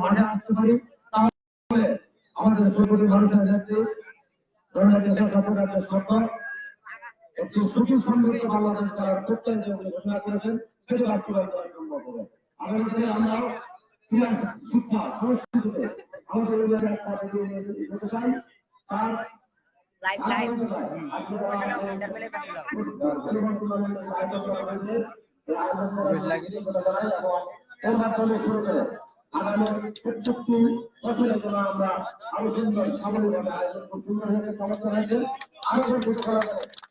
মাঠে আসতে পারি তাহলে আমাদের সরকারি মানুষের ক্ষেত্রে সরকার একটি সুখী সমৃদ্ধ বাংলাদেশ করার প্রত্যয় যে ঘোষণা করেছেন সেটা বাস্তবায়ন করা সম্ভব হবে। আগামী দিনে আমরা ক্রীড়া শিক্ষা সংস্কৃতিতে আমাদের হতে চাই তার এর মাধ্যমে শুরু করে আগামী প্রত্যেকটি বছরের জন্য আমরা আরো সুন্দর সামরিকভাবে আয়োজন সুন্দর হয়েছে চমৎকার হয়েছে আরো সুন্দর করার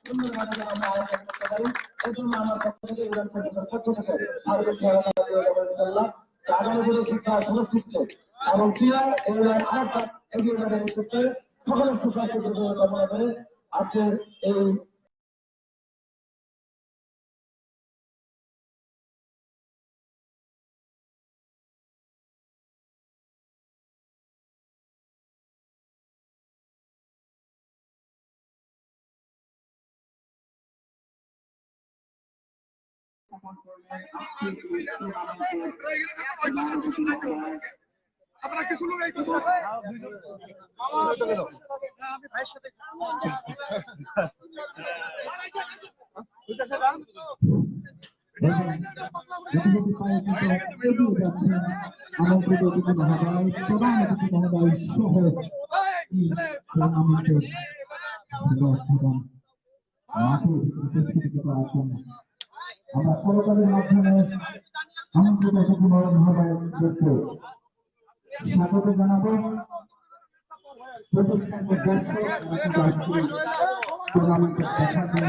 সুন্দর মাধ্যমে আমরা আয়োজন করতে পারি এই জন্য আমার পক্ষ থেকে ইরান পরিষদের পক্ষ থেকে আগামী দিনে শিক্ষা সংস্কৃতি এবং ক্রীড়া এগুলোর আরেকটা এগিয়ে যাবে ক্ষেত্রে সকলের সুস্বাস্থ্য কামনা করে আজকে এই আপনারা কিছু লোক এই করছে আমন্ত্রিত অতিথি মহোদয়, প্রধান অতিথি মহোদয় সহ মাঠে উপস্থিত আছেন। আমরা সরকারের মাধ্যমে আমন্ত্রিত অতিথি মহোদয়কে স্বাগত জানাবো। প্রতিষ্ঠানকে দর্শক টুর্নামেন্টে দেখার জন্য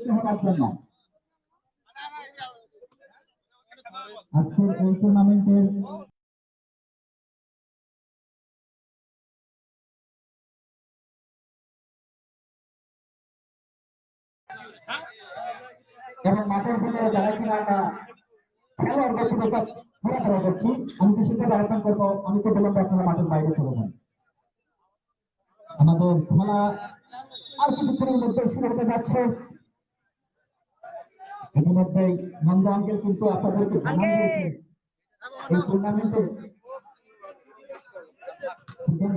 স্বাগত আজকের এই টুর্নামেন্টের এবং মাঠের ভিতরে যারা কিনা আমরা খেলোয়াড় ব্যক্তিগত ঘোরাফেরা করছি, আমি তো সেটা আহ্বান করবো, আমি তো বললাম আপনারা মাঠের বাইরে চলে যান। আমাদের খেলা আর কিছুক্ষণের মধ্যে শুরু হতে যাচ্ছে। ইতিমধ্যেই নন্দ আঙ্কেল কিন্তু আপনাদেরকে জানান দিয়েছে এই টুর্নামেন্টে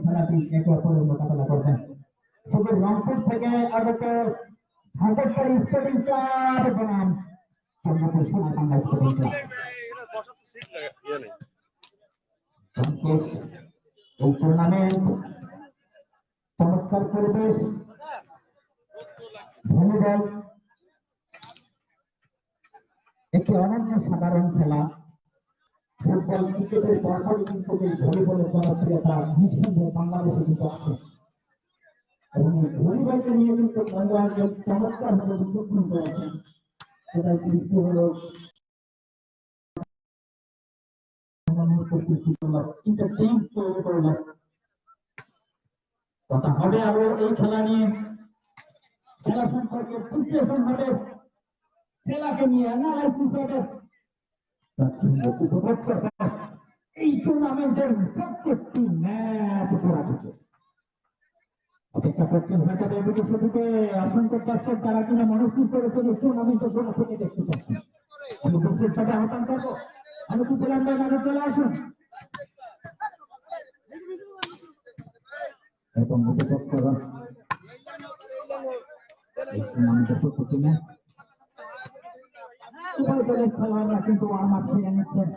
খেলাটি একে অপরের মোকাবেলা করবেন। শুধু রংপুর থেকে আগত ঢাকার স্পোর্টিং ক্লাব বনাম চন্দ্রপুর সোনাকান্দা স্পোর্টিং ক্লাব এই টুর্নামেন্ট চমৎকার পরিবেশ ভলিবল একটি অনন্য সাধারণ খেলা। ফুটবল ক্রিকেটের পরপরই কিন্তু এই ভলিবলের জনপ্রিয়তা নিঃসন্দেহে বাংলাদেশে কিন্তু আছে এবং এই ভলিবলকে নিয়ে কিন্তু মনোরঞ্জন চমৎকার ভাবে বিচক্ষণ করেছেন। সেটাই সৃষ্টি হলো কথা হবে আরো এই খেলা নিয়ে, খেলা সম্পর্কে বিশ্লেষণ হবে, খেলাকে নিয়ে অ্যানালাইসিস হবে। এই টুর্নামেন্টের প্রত্যেকটি ম্যাচ খেলা থেকে অপেক্ষা করছেন হয়তো এদিকে সেদিকে অসংখ্য দর্শক তারা কিনা মনস্থির করেছে যে টুর্নামেন্টের জন্য থেকে দেখতে পাচ্ছেন। আমি দেশের সাথে আহ্বান করবো আমি কি বললাম আরো চলে আসুন এবং প্রতিপক্ষরা এই টুর্নামেন্টের প্রস্তুতি নেয়। উভয় দলের খেলোয়াড়রা কিন্তু আমার ফিরে নিচ্ছেন।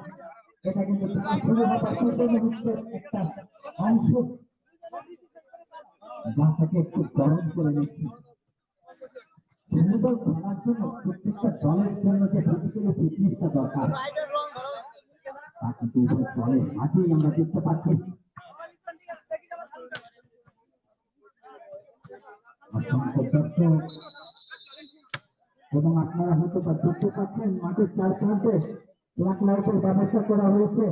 এটা কিন্তু খেলা শুরু হবার পূর্ব মুহূর্তের একটা অংশ, যা থেকে একটু গরম করে নিচ্ছি। ভলিবল খেলার জন্য প্রত্যেকটা দলের জন্য যে ফিজিক্যালি ফিটনেসটা দরকার তা কিন্তু উভয় দলের মাঝেই আমরা দেখতে পাচ্ছি। অসংখ্য দর্শক এবং আপনারা হয়তো বা দেখতে পাচ্ছেন মাঠের চার প্রান্তে লাখ লাইটের ব্যবস্থা করা হয়েছে,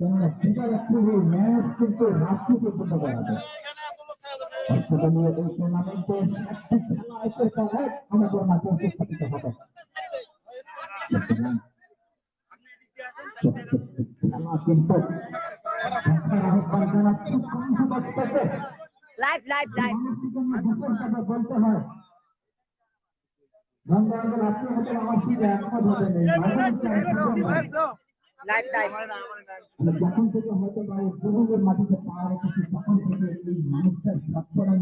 কেননা ফিফার একটি ম্যাচ কিন্তু রাত্রি পর্যন্ত করা যায়। অস্ট্রেলিয়া এই টুর্নামেন্টের খেলা একের পর এক আমাদের মাঝে উপস্থাপিত হবে। খেলা কিন্তু আহ্বান জানাচ্ছি লাইভ লাইভ লাইভ বলতে হয় আপনি হয়তো আমার সাথে একমত হবেন লাইভ লাইভ যখন থেকে হয়তো বা বহুদের মাটিতে পা রেখেছি তখন থেকে এই মানুষটার সবসময়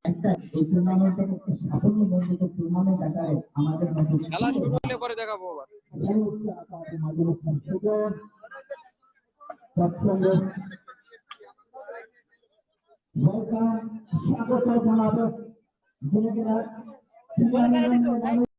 একটা এই টুর্নামেন্টের একটা সাফল্য মন্ডিত টুর্নামেন্ট আকারে আমাদের মাঝে খেলা শুরু হলে পরে দেখাবো আবার। স্বাগত জানাবে